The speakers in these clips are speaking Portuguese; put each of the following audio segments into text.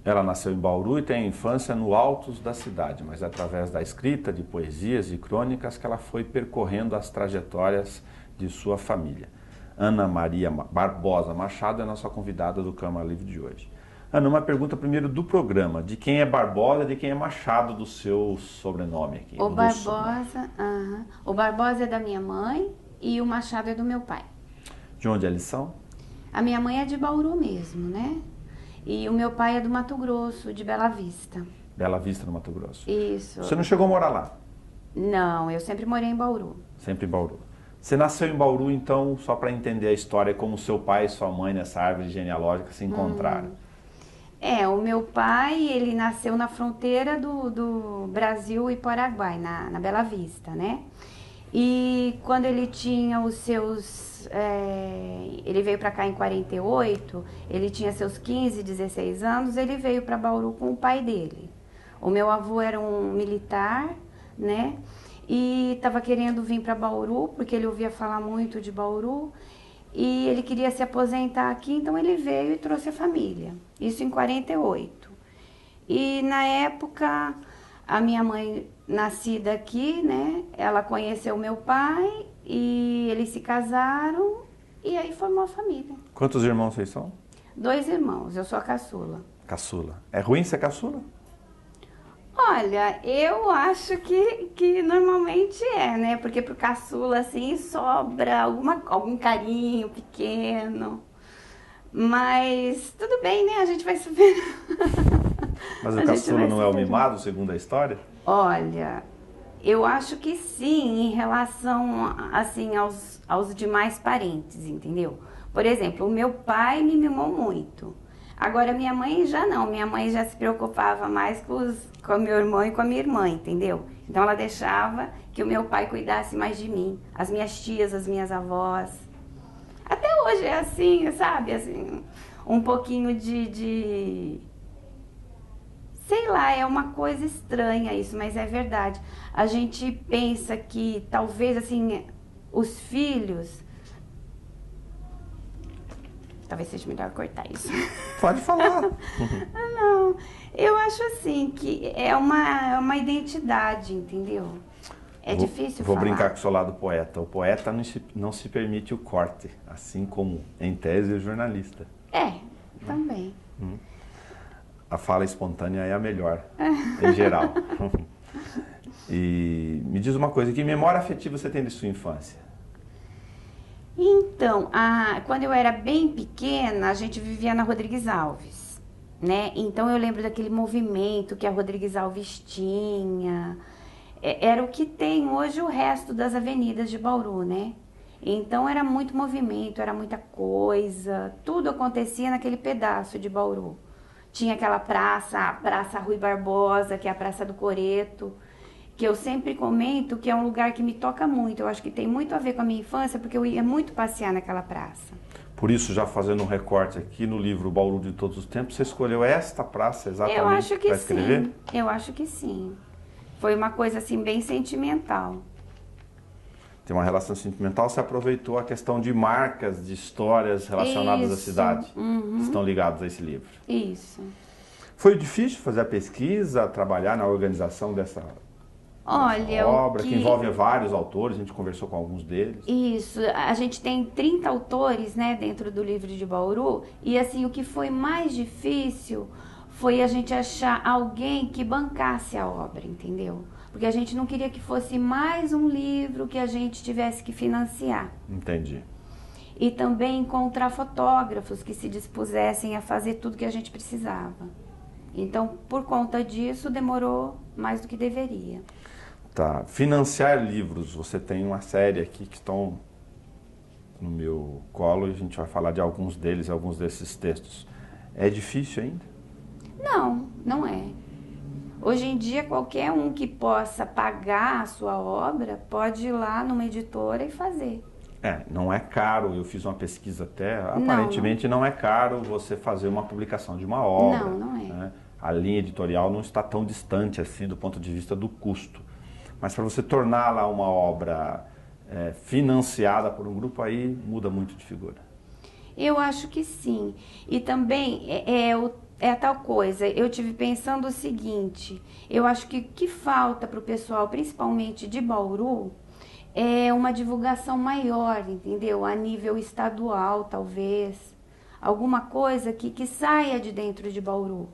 Ela nasceu em Bauru e tem a infância no altos da cidade, mas é através da escrita de poesias e crônicas que ela foi percorrendo as trajetórias de sua família. Ana Maria Barbosa Machado é a nossa convidada do Câmara Livre de hoje. Ana, uma pergunta primeiro do programa. De quem é Barbosa e de quem é Machado do seu sobrenome aqui? O Barbosa, o Barbosa é da minha mãe e o Machado é do meu pai. De onde eles são? A minha mãe é de Bauru mesmo, né? E o meu pai é do Mato Grosso, de Bela Vista. Bela Vista, no Mato Grosso. Isso. Você não chegou a morar lá? Não, eu sempre morei em Bauru. Sempre em Bauru. Você nasceu em Bauru, então, só para entender a história, como seu pai e sua mãe nessa árvore genealógica se encontraram. O meu pai, ele nasceu na fronteira do Brasil e Paraguai, na Bela Vista, né? E quando ele tinha os seus... ele veio para cá em 48, ele tinha seus 15, 16 anos, ele veio para Bauru com o pai dele. O meu avô era um militar, né? E estava querendo vir para Bauru, porque ele ouvia falar muito de Bauru, e ele queria se aposentar aqui, então ele veio e trouxe a família. Isso em 48. E na época, a minha mãe, nascida aqui, né? Ela conheceu meu pai e eles se casaram e aí formou a família. Quantos irmãos vocês são? 2 irmãos, eu sou a caçula. Caçula. É ruim ser caçula? Olha, eu acho que normalmente é, né? Porque pro caçula, assim, sobra algum carinho pequeno. Mas tudo bem, né? A gente vai superar. Mas o caçula não é o mimado, segundo a história? Olha, eu acho que sim, em relação, assim, aos demais parentes, entendeu? Por exemplo, o meu pai me mimou muito. Agora, minha mãe já não. Minha mãe já se preocupava mais com o meu irmão e com a minha irmã, entendeu? Então, ela deixava que o meu pai cuidasse mais de mim. As minhas tias, as minhas avós. Até hoje é assim, sabe? Assim, um pouquinho sei lá, é uma coisa estranha isso, mas é verdade. A gente pensa que talvez, assim, os filhos... Talvez seja melhor cortar isso. Pode falar. Não, eu acho assim que é uma identidade, entendeu? É difícil Vou falar. brincar com o seu lado poeta. O poeta não se permite o corte, assim como, em tese, o jornalista. Também. A fala espontânea é a melhor, em geral. E me diz uma coisa, que memória afetiva você tem de sua infância? Então, quando eu era bem pequena, a gente vivia na Rodrigues Alves, né? Então eu lembro daquele movimento que a Rodrigues Alves tinha. Era o que tem hoje o resto das avenidas de Bauru, né? Então era muito movimento, era muita coisa, tudo acontecia naquele pedaço de Bauru. Tinha aquela praça, a Praça Rui Barbosa, que é a Praça do Coreto, que eu sempre comento que é um lugar que me toca muito. Eu acho que tem muito a ver com a minha infância, porque eu ia muito passear naquela praça. Por isso, já fazendo um recorte aqui no livro Bauru de Todos os Tempos, você escolheu esta praça exatamente para escrever? Sim, eu acho que sim. Foi uma coisa assim bem sentimental. Tem uma relação sentimental, você aproveitou a questão de marcas, de histórias relacionadas à cidade, que estão ligadas a esse livro. Isso. Foi difícil fazer a pesquisa, trabalhar na organização dessa obra, que envolve vários autores, a gente conversou com alguns deles. Isso, a gente tem 30 autores, né, dentro do livro de Bauru, e assim, o que foi mais difícil foi a gente achar alguém que bancasse a obra, entendeu? Porque a gente não queria que fosse mais um livro que a gente tivesse que financiar. Entendi. E também encontrar fotógrafos que se dispusessem a fazer tudo que a gente precisava. Então, por conta disso, demorou mais do que deveria. Tá. Financiar livros. Você tem uma série aqui que estão no meu colo e a gente vai falar de alguns deles, alguns desses textos. É difícil ainda? Não, não é. Hoje em dia, qualquer um que possa pagar a sua obra pode ir lá numa editora e fazer. Não é caro. Eu fiz uma pesquisa até. Aparentemente não é caro você fazer uma publicação de uma obra. Não, não é. Né? A linha editorial não está tão distante assim do ponto de vista do custo. Mas para você tornar lá uma obra financiada por um grupo, aí muda muito de figura. Eu acho que sim. E também é tal coisa. Eu tive pensando o seguinte, eu acho que o que falta para o pessoal, principalmente de Bauru, é uma divulgação maior, entendeu? A nível estadual, talvez. Alguma coisa que saia de dentro de Bauru.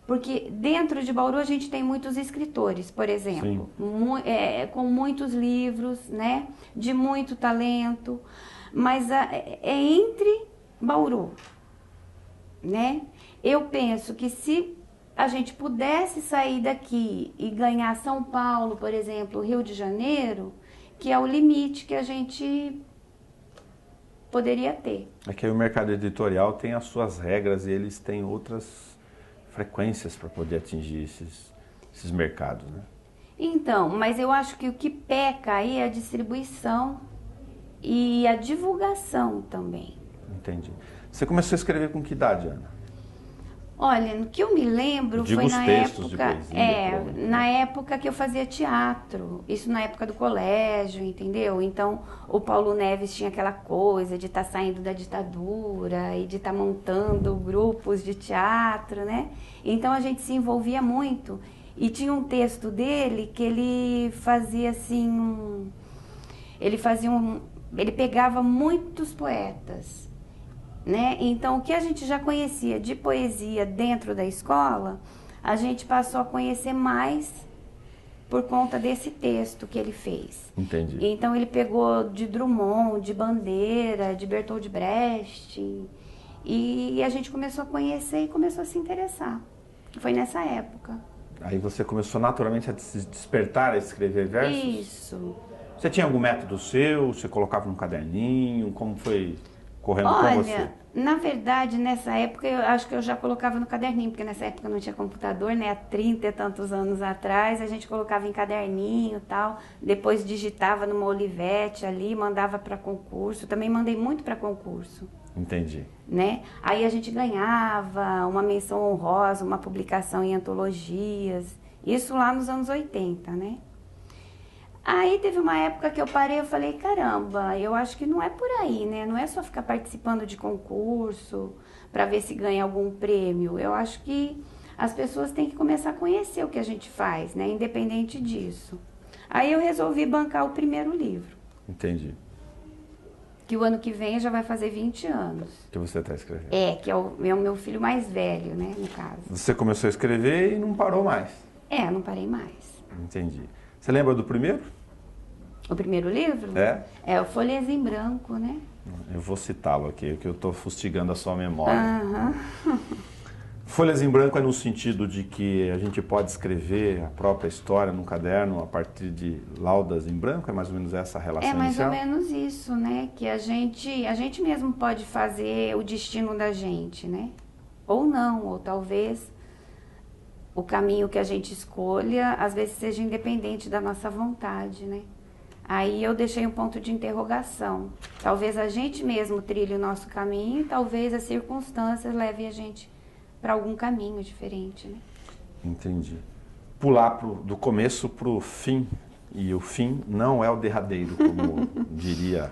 Porque dentro de Bauru a gente tem muitos escritores, por exemplo, com muitos livros, né? De muito talento, mas é entre Bauru, né? Eu penso que se a gente pudesse sair daqui e ganhar São Paulo, por exemplo, Rio de Janeiro, que é o limite que a gente poderia ter. É que aí o mercado editorial tem as suas regras e eles têm outras frequências para poder atingir esses mercados, né? Então, mas eu acho que o que peca aí é a distribuição e a divulgação também. Entendi. Você começou a escrever com que idade, Ana? Olha, no que eu me lembro Digo foi os na textos de época, poesia, na época que eu fazia teatro, isso na época do colégio, entendeu? Então, o Paulo Neves tinha aquela coisa de estar saindo da ditadura e de estar montando grupos de teatro, né? Então a gente se envolvia muito e tinha um texto dele que ele fazia assim, ele pegava muitos poetas, né? Então, o que a gente já conhecia de poesia dentro da escola, a gente passou a conhecer mais por conta desse texto que ele fez. Entendi. Então, ele pegou de Drummond, de Bandeira, de Bertold Brecht, e a gente começou a conhecer e começou a se interessar. Foi nessa época. Aí você começou naturalmente a se despertar a escrever versos? Isso. Você tinha algum método seu? Você colocava num caderninho? Como foi correndo com você? Olha, na verdade, nessa época, eu acho que eu já colocava no caderninho, porque nessa época não tinha computador, né? Há 30 e tantos anos atrás, a gente colocava em caderninho e tal, depois digitava numa Olivetti ali, mandava para concurso. Também mandei muito para concurso. Entendi. Né? Aí a gente ganhava uma menção honrosa, uma publicação em antologias, isso lá nos anos 80, né? Aí teve uma época que eu parei, eu falei, caramba, eu acho que não é por aí, né? Não é só ficar participando de concurso para ver se ganha algum prêmio. Eu acho que as pessoas têm que começar a conhecer o que a gente faz, né? Independente disso. Aí eu resolvi bancar o primeiro livro. Entendi. Que o ano que vem já vai fazer 20 anos. Que você está escrevendo? Que é o meu filho mais velho, né, no caso. Você começou a escrever e não parou mais? Não parei mais. Entendi. Você lembra do primeiro? O primeiro livro? É o Folhas em Branco, né? Eu vou citá-lo aqui, que eu estou fustigando a sua memória. Aham. Folhas em Branco é no sentido de que a gente pode escrever a própria história num caderno a partir de laudas em branco? É mais ou menos essa a relação inicial? É mais ou menos isso, né? Que a gente mesmo pode fazer o destino da gente, né? Ou não, ou talvez o caminho que a gente escolha, às vezes seja independente da nossa vontade, né? Aí eu deixei um ponto de interrogação. Talvez a gente mesmo trilhe o nosso caminho, talvez as circunstâncias levem a gente para algum caminho diferente, né? Entendi. Pular do começo para o fim, e o fim não é o derradeiro, como diria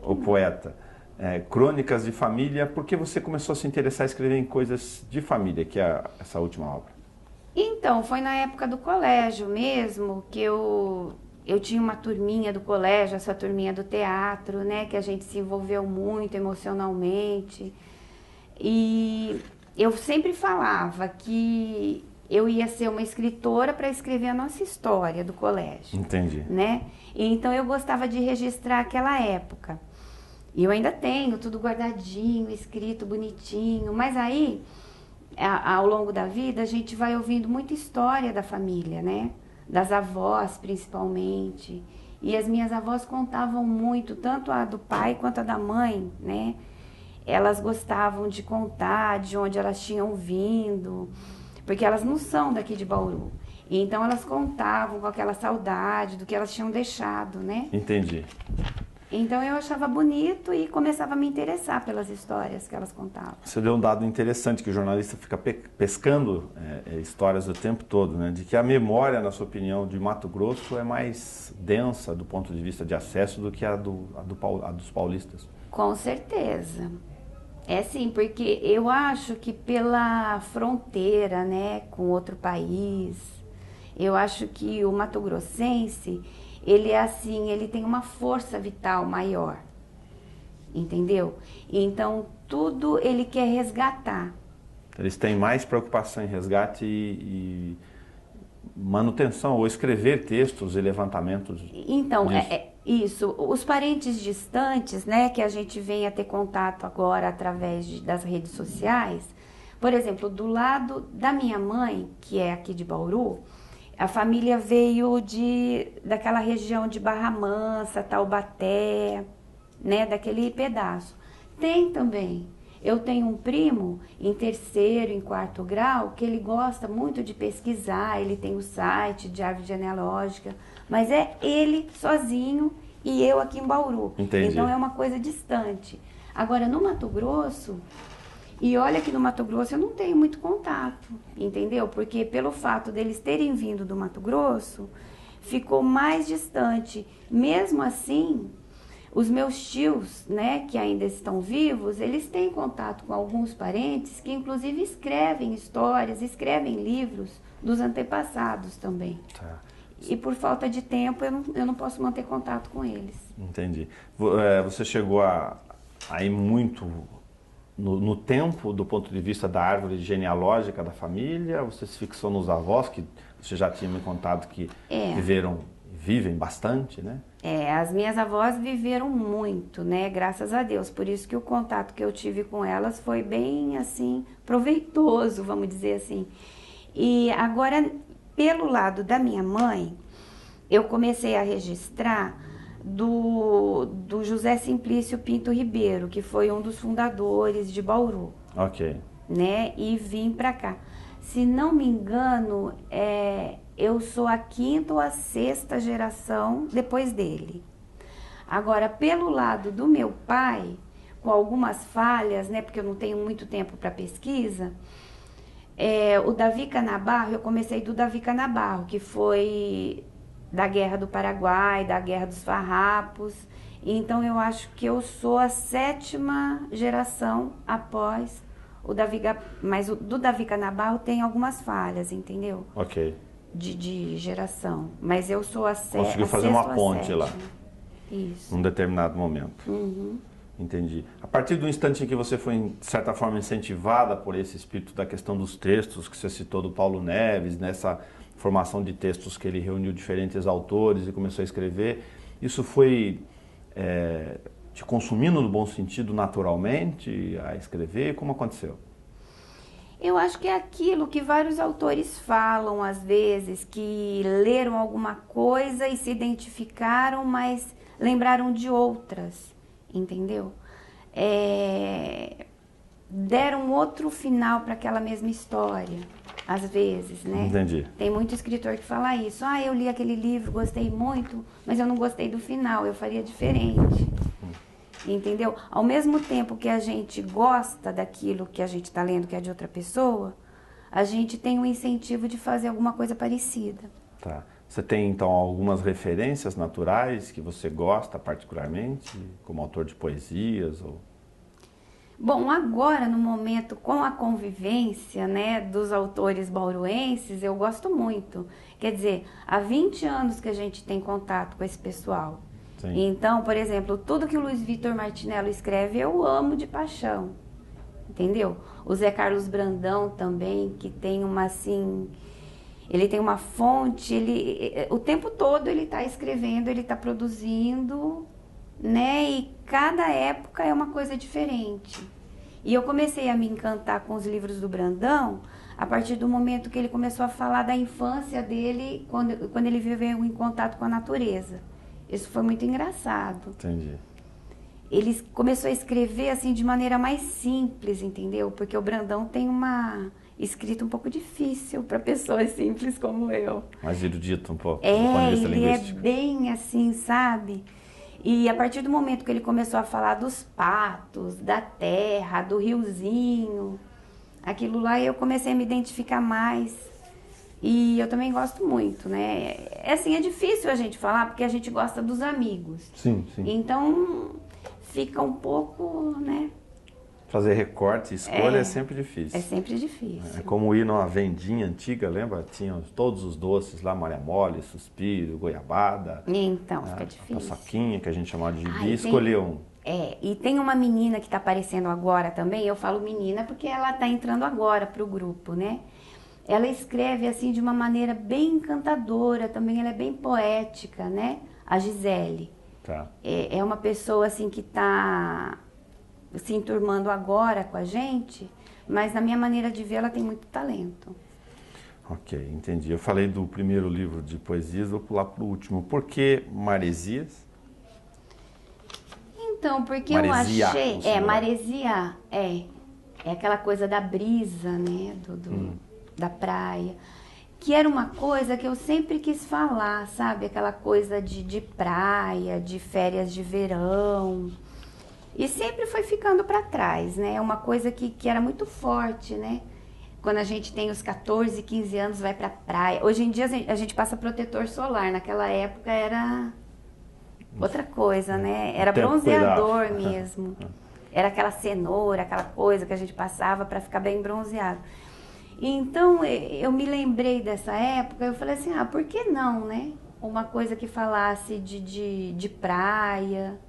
o poeta. Crônicas de Família, por que você começou a se interessar em escrever em coisas de família, que é essa última obra? Então, foi na época do colégio mesmo, que eu tinha uma turminha do colégio, essa turminha do teatro, né? Que a gente se envolveu muito emocionalmente. E eu sempre falava que eu ia ser uma escritora para escrever a nossa história do colégio. Entendi. Né? E então eu gostava de registrar aquela época. E eu ainda tenho tudo guardadinho, escrito bonitinho. Mas aí, ao longo da vida, a gente vai ouvindo muita história da família, né? Das avós, principalmente. E as minhas avós contavam muito, tanto a do pai quanto a da mãe, né? Elas gostavam de contar de onde elas tinham vindo, porque elas não são daqui de Bauru. E então elas contavam com aquela saudade do que elas tinham deixado, né? Entendi. Então eu achava bonito e começava a me interessar pelas histórias que elas contavam. Você deu um dado interessante, que o jornalista fica pescando histórias o tempo todo, né? De que a memória, na sua opinião, de Mato Grosso é mais densa do ponto de vista de acesso do que a dos paulistas. Com certeza. É sim, porque eu acho que pela fronteira, né, com outro país, eu acho que o mato-grossense, ele é assim, ele tem uma força vital maior, entendeu? Então, tudo ele quer resgatar. Eles têm mais preocupação em resgate e manutenção, ou escrever textos e levantamentos Então, disso. isso. Os parentes distantes, né, que a gente vem a ter contato agora através das redes sociais, por exemplo, do lado da minha mãe, que é aqui de Bauru, a família veio daquela região de Barra Mansa, Taubaté, né, daquele pedaço. Tem também. Eu tenho um primo em terceiro, em quarto grau, que ele gosta muito de pesquisar, ele tem o site de árvore genealógica, mas é ele sozinho e eu aqui em Bauru. Entendi. Então é uma coisa distante. Agora, no Mato Grosso, e olha que no Mato Grosso eu não tenho muito contato, entendeu? Porque pelo fato deles terem vindo do Mato Grosso, ficou mais distante. Mesmo assim, os meus tios, né, que ainda estão vivos, eles têm contato com alguns parentes que inclusive escrevem histórias, escrevem livros dos antepassados também. Tá. E por falta de tempo eu não posso manter contato com eles. Entendi. Você chegou a ir muito no tempo do ponto de vista da árvore genealógica da família? Você se fixou nos avós, que você já tinha me contado que vivem bastante, né? As minhas avós viveram muito, né? Graças a Deus. Por isso que o contato que eu tive com elas foi bem, assim, proveitoso, vamos dizer assim. E agora, pelo lado da minha mãe, eu comecei a registrar do José Simplício Pinto Ribeiro, que foi um dos fundadores de Bauru. Ok. Né? E vim pra cá. Se não me engano, eu sou a quinta ou a sexta geração depois dele. Agora, pelo lado do meu pai, com algumas falhas, né, porque eu não tenho muito tempo para pesquisa, o Davi Canabarro, eu comecei do Davi Canabarro, que foi da Guerra do Paraguai, da Guerra dos Farrapos. Então, eu acho que eu sou a sétima geração após o Davi, mas o do Davi Canabarro tem algumas falhas, entendeu? Ok. De geração, mas eu sou a sétima. Conseguiu fazer uma ponte lá. Isso. Num determinado momento. Uhum. Entendi. A partir do instante em que você foi, de certa forma, incentivada por esse espírito da questão dos textos, que você citou do Paulo Neves, nessa formação de textos que ele reuniu diferentes autores e começou a escrever, isso foi te consumindo no bom sentido naturalmente a escrever? Como aconteceu? Eu acho que é aquilo que vários autores falam às vezes, que leram alguma coisa e se identificaram, mas lembraram de outras, entendeu? Deram outro final para aquela mesma história, às vezes, né? Entendi. Tem muito escritor que fala isso. Eu li aquele livro, gostei muito, mas eu não gostei do final, eu faria diferente. Entendeu? Ao mesmo tempo que a gente gosta daquilo que a gente está lendo, que é de outra pessoa, a gente tem um incentivo de fazer alguma coisa parecida. Tá. Você tem, então, algumas referências naturais que você gosta particularmente, como autor de poesias? Bom, agora, no momento, com a convivência, né, dos autores bauruenses, eu gosto muito. Quer dizer, há 20 anos que a gente tem contato com esse pessoal. Sim. Então, por exemplo, tudo que o Luiz Vitor Martinello escreve, eu amo de paixão, entendeu? O Zé Carlos Brandão também, que tem uma, assim, ele tem uma fonte, o tempo todo ele está escrevendo, ele está produzindo, né? E cada época é uma coisa diferente. E eu comecei a me encantar com os livros do Brandão a partir do momento que ele começou a falar da infância dele, quando ele viveu em contato com a natureza. Isso foi muito engraçado. Entendi. Ele começou a escrever assim de maneira mais simples, entendeu? Porque o Brandão tem uma escrita um pouco difícil para pessoas simples como eu. Mais erudito um pouco, do ponto de vista linguístico. É bem assim, sabe? E a partir do momento que ele começou a falar dos patos, da terra, do riozinho, aquilo lá eu comecei a me identificar mais. E eu também gosto muito, né? Assim, é difícil a gente falar porque a gente gosta dos amigos. Sim, sim. Então, fica um pouco, né? Fazer recorte e escolha é sempre É difícil. sempre difícil. É como ir numa vendinha antiga, lembra? Tinha todos os doces lá, Maria Mole, Suspiro, Goiabada, Então, né? fica A difícil. paçoquinha, que a gente chamava de gibi, E escolher um. e tem uma menina que está aparecendo agora também, eu falo menina porque ela está entrando agora para o grupo, né? Ela escreve assim de uma maneira bem encantadora, também ela é bem poética, né? A Gisele. Tá. É uma pessoa assim que está se enturmando agora com a gente, mas na minha maneira de ver ela tem muito talento. Ok, entendi. Eu falei do primeiro livro de poesias, vou pular para o último. Por que Maresias? Então, porque Maresia, eu achei, no singular. maresia, é aquela coisa da brisa, né, da praia, que era uma coisa que eu sempre quis falar, sabe, aquela coisa de praia, de férias de verão, e sempre foi ficando para trás, né, é uma coisa que era muito forte, né, quando a gente tem os 14, 15 anos, vai pra praia, hoje em dia a gente passa protetor solar, naquela época era outra coisa, né? Era tempo bronzeador cuidava. mesmo. Era aquela cenoura, aquela coisa que a gente passava para ficar bem bronzeado. Então eu me lembrei dessa época, eu falei assim, por que não, né? Uma coisa que falasse de praia.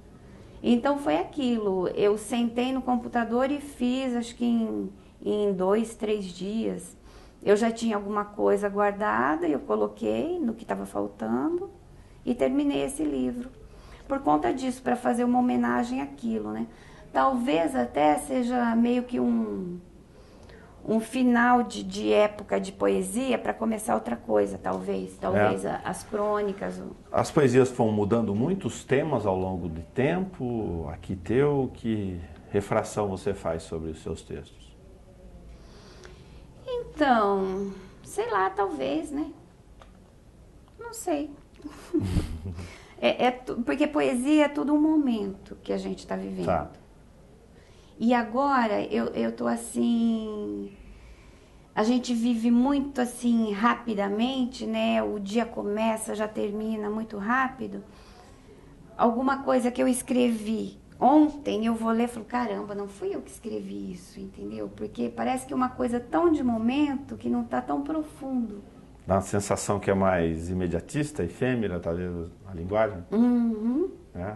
Então foi aquilo, eu sentei no computador e fiz, acho que em 2, 3 dias. Eu já tinha alguma coisa guardada, eu coloquei no que estava faltando e terminei esse livro. Por conta disso, para fazer uma homenagem àquilo, né? Talvez até seja meio que um final de época de poesia para começar outra coisa, talvez. Talvez as crônicas. As poesias foram mudando muito os temas ao longo do tempo. Aqui teu, que refração você faz sobre os seus textos? Então, sei lá, talvez, né? Não sei. Porque poesia é tudo um momento que a gente está vivendo. Tá. E agora eu tô assim, a gente vive muito assim rapidamente, né? O dia começa, já termina muito rápido. Alguma coisa que eu escrevi ontem, eu vou ler e falo, caramba, não fui eu que escrevi isso, entendeu? Porque parece que é uma coisa tão de momento que não tá tão profundo. Dá uma sensação que é mais imediatista, efêmera, talvez, a linguagem? Uhum. É.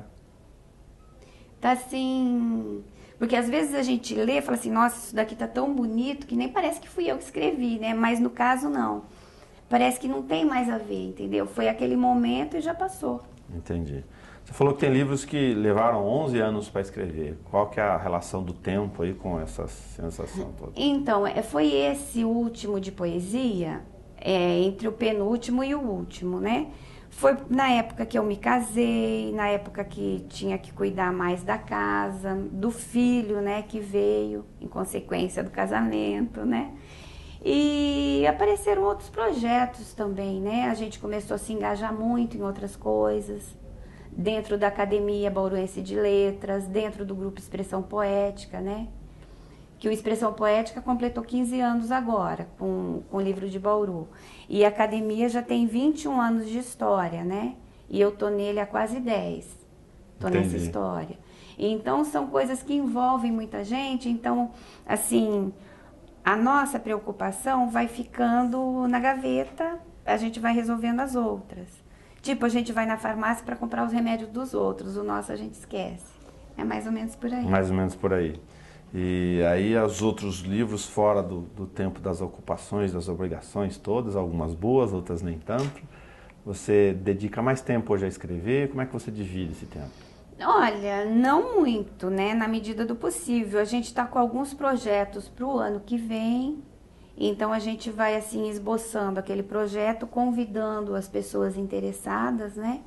Tá assim... Porque às vezes a gente lê e fala assim, nossa, isso daqui tá tão bonito que nem parece que fui eu que escrevi, né? Mas no caso, não. Parece que não tem mais a ver, entendeu? Foi aquele momento e já passou. Entendi. Você falou que tem livros que levaram 11 anos para escrever. Qual que é a relação do tempo aí com essa sensação toda? Então, foi esse último de poesia, entre o penúltimo e o último, né? Foi na época que eu me casei, na época que tinha que cuidar mais da casa, do filho, né, que veio em consequência do casamento, né? E apareceram outros projetos também, né? A gente começou a se engajar muito em outras coisas, dentro da Academia Bauruense de Letras, dentro do grupo Expressão Poética, né? Que o Expressão Poética completou 15 anos agora, com o livro de Bauru. E a academia já tem 21 anos de história, né? E eu tô nele há quase 10. Tô nessa história. Então, são coisas que envolvem muita gente. Então, assim, a nossa preocupação vai ficando na gaveta, a gente vai resolvendo as outras. Tipo, a gente vai na farmácia para comprar os remédios dos outros, o nosso a gente esquece. É mais ou menos por aí. Mais ou menos por aí. E aí os outros livros fora do tempo das ocupações, das obrigações todas, algumas boas, outras nem tanto. Você dedica mais tempo hoje a escrever? Como é que você divide esse tempo? Olha, não muito, né? Na medida do possível. A gente está com alguns projetos para o ano que vem. Então a gente vai assim esboçando aquele projeto, convidando as pessoas interessadas, né?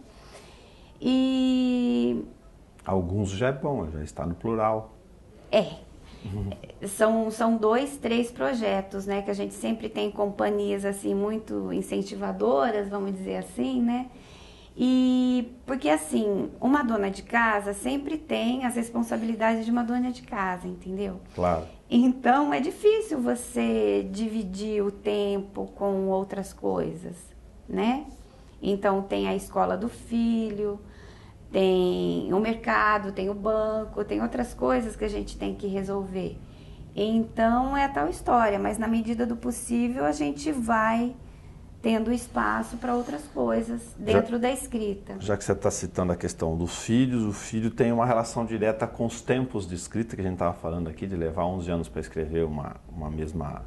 E... Alguns já é bom, já está no plural. São 2, 3 projetos, né? Que a gente sempre tem companhias assim muito incentivadoras, vamos dizer assim, né? E porque assim, uma dona de casa sempre tem as responsabilidades de uma dona de casa, entendeu? Claro. Então é difícil você dividir o tempo com outras coisas, né? Então tem a escola do filho, tem o mercado, tem o banco, tem outras coisas que a gente tem que resolver. Então é a tal história, mas na medida do possível a gente vai tendo espaço para outras coisas dentro da escrita. Já que você está citando a questão dos filhos, o filho tem uma relação direta com os tempos de escrita, que a gente estava falando aqui, de levar 11 anos para escrever uma mesma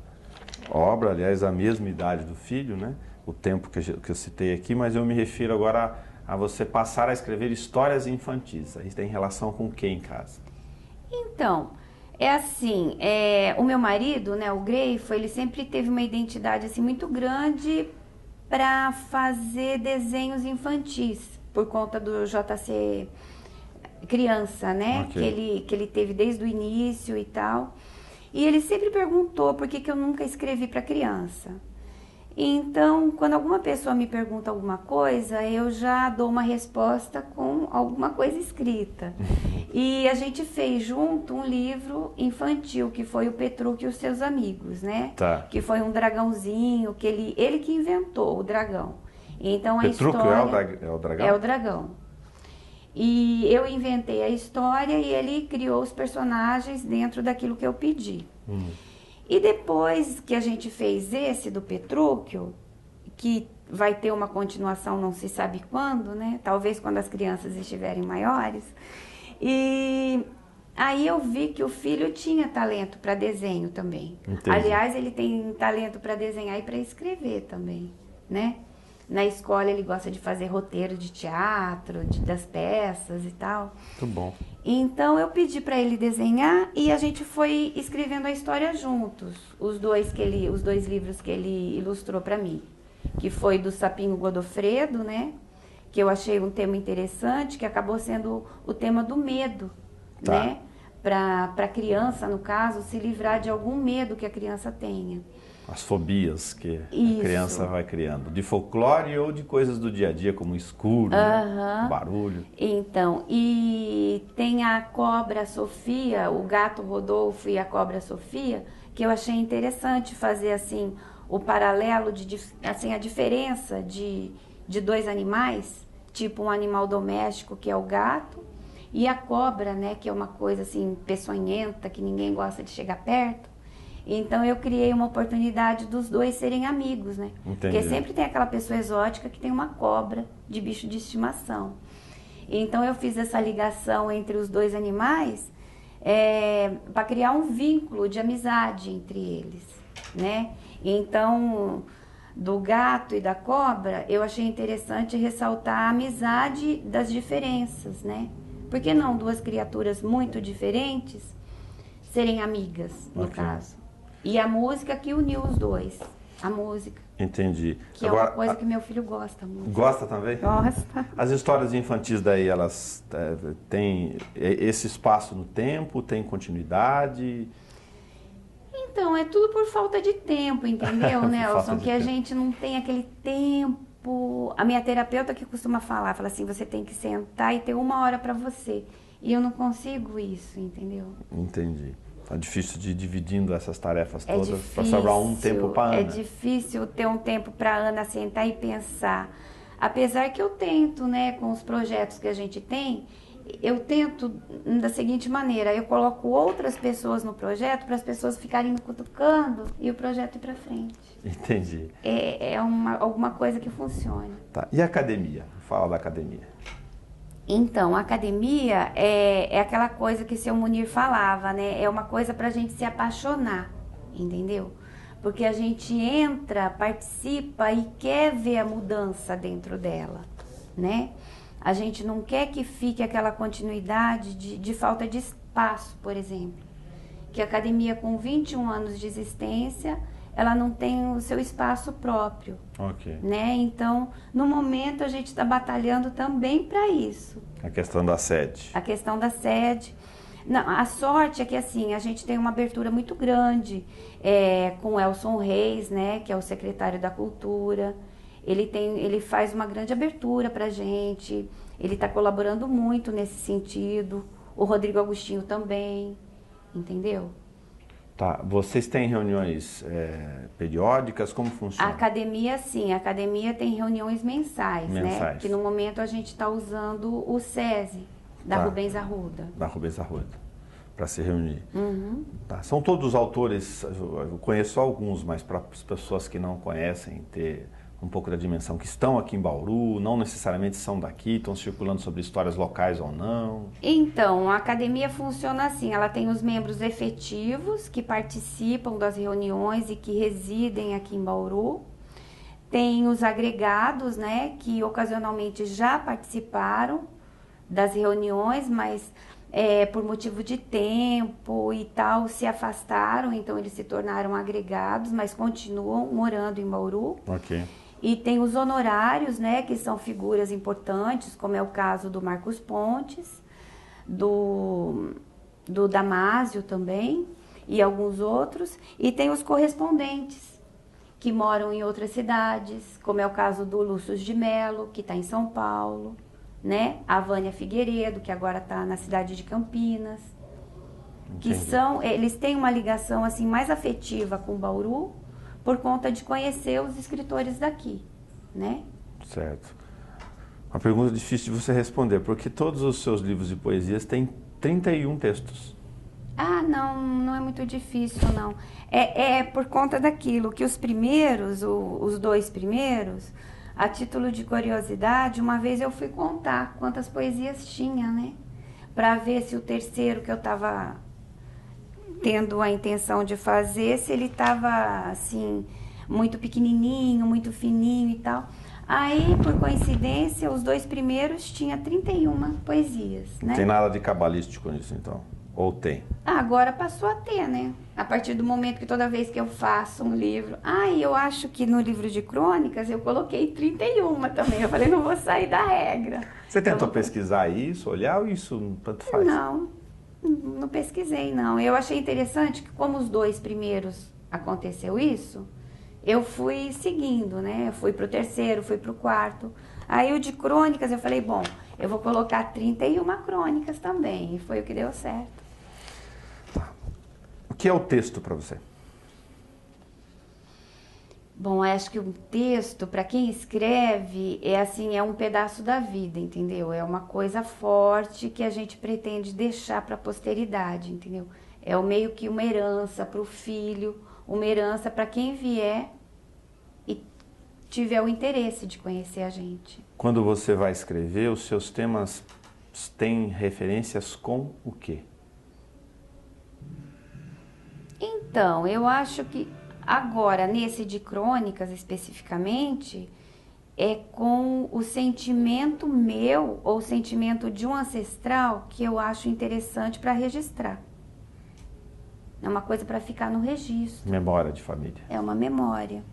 obra, aliás, a mesma idade do filho, né? O tempo que eu citei aqui, mas eu me refiro agora a você passar a escrever histórias infantis. Aí tem relação com quem em casa? Então, é assim, o meu marido, né, o Greifo, ele sempre teve uma identidade assim, muito grande para fazer desenhos infantis, por conta do JC Criança, né? Okay. Que ele teve desde o início e tal. E ele sempre perguntou por que eu nunca escrevi para criança. Então, quando alguma pessoa me pergunta alguma coisa, eu já dou uma resposta com alguma coisa escrita. E a gente fez junto um livro infantil, que foi o Petrúquio e os Seus Amigos, né? Tá. Que foi um dragãozinho, que ele que inventou o dragão. Então, a Petrúquio história... é o dragão? É o dragão. E eu inventei a história e ele criou os personagens dentro daquilo que eu pedi. E depois que a gente fez esse do Petrúquio, que vai ter uma continuação, não se sabe quando, né? Talvez quando as crianças estiverem maiores. E aí eu vi que o filho tinha talento para desenho também. Entendi. Aliás, ele tem talento para desenhar e para escrever também, né? Na escola ele gosta de fazer roteiro de teatro, das peças e tal. Muito bom. Então eu pedi para ele desenhar e a gente foi escrevendo a história juntos. Os dois livros que ele ilustrou para mim, que foi do Sapinho Godofredo, né? Que eu achei um tema interessante, que acabou sendo o tema do medo, tá, né? Para a criança, no caso, se livrar de algum medo que a criança tenha. As fobias que a criança vai criando, de folclore ou de coisas do dia a dia, como escuro, né? Barulho. Então, e tem a cobra Sofia, o gato Rodolfo e a cobra Sofia, que eu achei interessante fazer assim o paralelo, assim, a diferença de dois animais, tipo um animal doméstico que é o gato e a cobra, né, que é uma coisa assim peçonhenta, que ninguém gosta de chegar perto. Então eu criei uma oportunidade dos dois serem amigos, né? Entendi. Porque sempre tem aquela pessoa exótica que tem uma cobra de bicho de estimação. Então eu fiz essa ligação entre os dois animais para criar um vínculo de amizade entre eles, né? Então, do gato e da cobra, eu achei interessante ressaltar a amizade das diferenças, né? Por que não duas criaturas muito diferentes serem amigas, no caso? E a música que uniu os dois. A música. Entendi. Que agora, é uma coisa que meu filho gosta muito. Gosta também? Gosta. As histórias infantis daí, elas têm esse espaço no tempo, tem continuidade? Então, é tudo por falta de tempo, entendeu, Nelson? Que a gente não tem aquele tempo. A minha terapeuta que costuma falar, fala assim, você tem que sentar e ter 1 hora para você. E eu não consigo isso, entendeu? Entendi. É difícil de ir dividindo essas tarefas todas para sobrar um tempo para Ana. É difícil ter um tempo para Ana sentar e pensar. Apesar que eu tento, né, com os projetos que a gente tem, eu tento da seguinte maneira, eu coloco outras pessoas no projeto para as pessoas ficarem me cutucando e o projeto ir para frente. Entendi. É alguma coisa que funcione. Tá. E a academia? Fala da academia. Então, a academia é aquela coisa que o seu Munir falava, né? É uma coisa para a gente se apaixonar, entendeu? Porque a gente entra, participa e quer ver a mudança dentro dela, né? A gente não quer que fique aquela continuidade de falta de espaço, por exemplo. Que a academia com 21 anos de existência, ela não tem o seu espaço próprio, né? Então, no momento a gente está batalhando também para isso. A questão da sede. A questão da sede. Não, a sorte é que assim, a gente tem uma abertura muito grande com o Elson Reis, né? Que é o secretário da Cultura. Ele faz uma grande abertura para a gente. Ele está colaborando muito nesse sentido. O Rodrigo Agostinho também, entendeu? Tá. Vocês têm reuniões periódicas? Como A funciona? academia, sim, a academia tem reuniões mensais, né? Mensais. Que no momento a gente está usando o SESI, da Tá. Rubens Arruda. Da Rubens Arruda, para se reunir. Uhum. Tá. São todos autores, eu conheço alguns, mas para as pessoas que não conhecem, ter um pouco da dimensão, que estão aqui em Bauru, não necessariamente são daqui, estão circulando sobre histórias locais ou não. Então, a academia funciona assim, ela tem os membros efetivos que participam das reuniões e que residem aqui em Bauru. Tem os agregados, né, que ocasionalmente já participaram das reuniões, mas por motivo de tempo e tal, se afastaram, então eles se tornaram agregados, mas continuam morando em Bauru. Ok. E tem os honorários, né, que são figuras importantes, como é o caso do Marcos Pontes, do Damásio também, e alguns outros. E tem os correspondentes, que moram em outras cidades, como é o caso do Lúcio de Mello, que está em São Paulo, né? A Vânia Figueiredo, que agora está na cidade de Campinas. Que eles têm uma ligação assim mais afetiva com Bauru, por conta de conhecer os escritores daqui, né? Certo. Uma pergunta difícil de você responder, porque todos os seus livros de poesias têm 31 textos. Ah, não é muito difícil, não. É por conta daquilo, que os primeiros, os dois primeiros, a título de curiosidade, uma vez eu fui contar quantas poesias tinha, né? Para ver se o terceiro que eu estava tendo a intenção de fazer, se ele estava assim, muito pequenininho, muito fininho e tal. Aí, por coincidência, os dois primeiros tinha 31 poesias, né? Não tem nada de cabalístico nisso, então? Ou tem? Agora passou a ter, né? A partir do momento que toda vez que eu faço um livro... eu acho que no livro de crônicas eu coloquei 31 também. Eu falei, não vou sair da regra. Você tentou pesquisar isso, olhar ou isso tanto faz? Não pesquisei, não. Eu achei interessante que, como os dois primeiros aconteceu isso, eu fui seguindo, né? Eu fui pro terceiro, fui pro quarto. Aí o de crônicas eu falei, bom, eu vou colocar 31 crônicas também. E foi o que deu certo. O que é o texto para você? Bom, acho que um texto, para quem escreve, é um pedaço da vida, entendeu? É uma coisa forte que a gente pretende deixar para a posteridade, entendeu? É meio que uma herança para o filho, uma herança para quem vier e tiver o interesse de conhecer a gente. Quando você vai escrever, os seus temas têm referências com o quê? Então, eu acho que agora, nesse de crônicas especificamente, é com o sentimento meu ou o sentimento de um ancestral que eu acho interessante para registrar. É uma coisa para ficar no registro. Memória de família. É uma memória.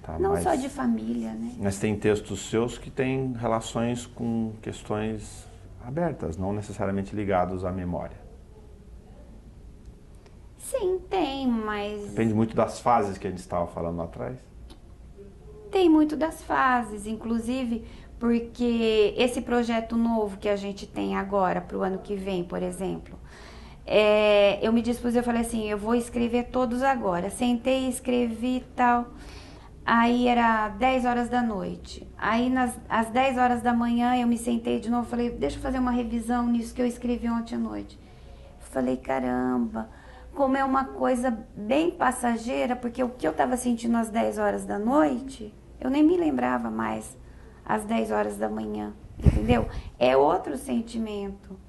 Tá, não só de família, né? Mas tem textos seus que têm relações com questões abertas, não necessariamente ligados à memória. Sim, tem, mas... Depende muito das fases que a gente estava falando lá atrás. Tem muito das fases, inclusive porque esse projeto novo que a gente tem agora, para o ano que vem, por exemplo, eu me dispus, eu falei assim, eu vou escrever todos agora. Sentei, escrevi e tal, aí era 10 horas da noite. Aí às 10 horas da manhã eu me sentei de novo, falei, deixa eu fazer uma revisão nisso que eu escrevi ontem à noite. Falei, caramba... Como é uma coisa bem passageira, porque o que eu estava sentindo às 10 horas da noite, eu nem me lembrava mais às 10 horas da manhã, entendeu? É outro sentimento.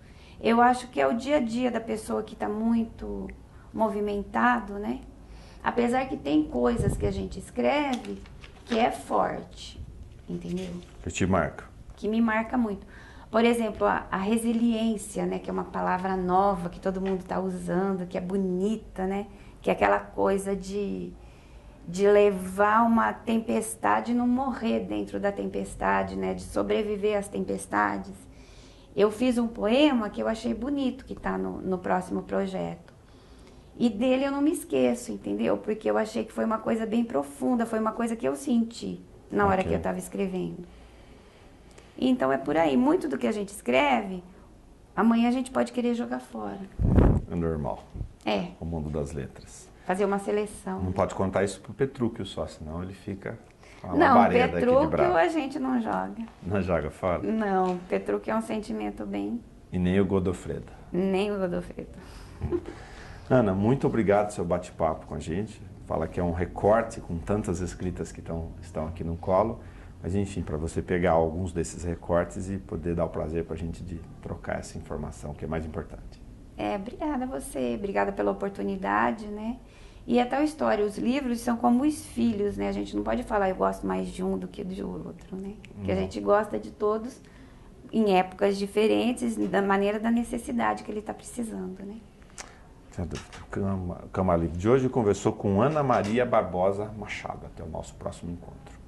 Eu acho que é o dia a dia da pessoa que está muito movimentado, né? Apesar que tem coisas que a gente escreve que é forte, entendeu? Que te marca. Que me marca muito. Por exemplo, a resiliência, né, que é uma palavra nova que todo mundo está usando, que é bonita, né, que é aquela coisa de levar uma tempestade e não morrer dentro da tempestade, né, de sobreviver às tempestades. Eu fiz um poema que eu achei bonito, que está no próximo projeto. E dele eu não me esqueço, entendeu? Porque eu achei que foi uma coisa bem profunda, foi uma coisa que eu senti na hora que eu estava escrevendo. Então é por aí, muito do que a gente escreve, amanhã a gente pode querer jogar fora. É normal. É. O mundo das letras. fazer uma seleção. Não pode contar isso pro Petrúquio só, senão ele fica com uma Não, labareda aqui de Petrúquio bravo. a gente não joga. Não joga fora? Não, Petrúquio é um sentimento bem... E nem o Godofredo. Nem o Godofredo. Ana, muito obrigado pelo seu bate-papo com a gente. Fala que é um recorte com tantas escritas que estão aqui no colo. Mas, enfim, para você pegar alguns desses recortes e poder dar o prazer para a gente de trocar essa informação, que é mais importante. Obrigada a você, obrigada pela oportunidade, né? E é tal história, os livros são como os filhos, né? A gente não pode falar eu gosto mais de um do que do outro, né? Porque a gente gosta de todos em épocas diferentes, da maneira da necessidade que ele está precisando, né? O Cama Livre de hoje conversou com Ana Maria Barbosa Machado. Até o nosso próximo encontro.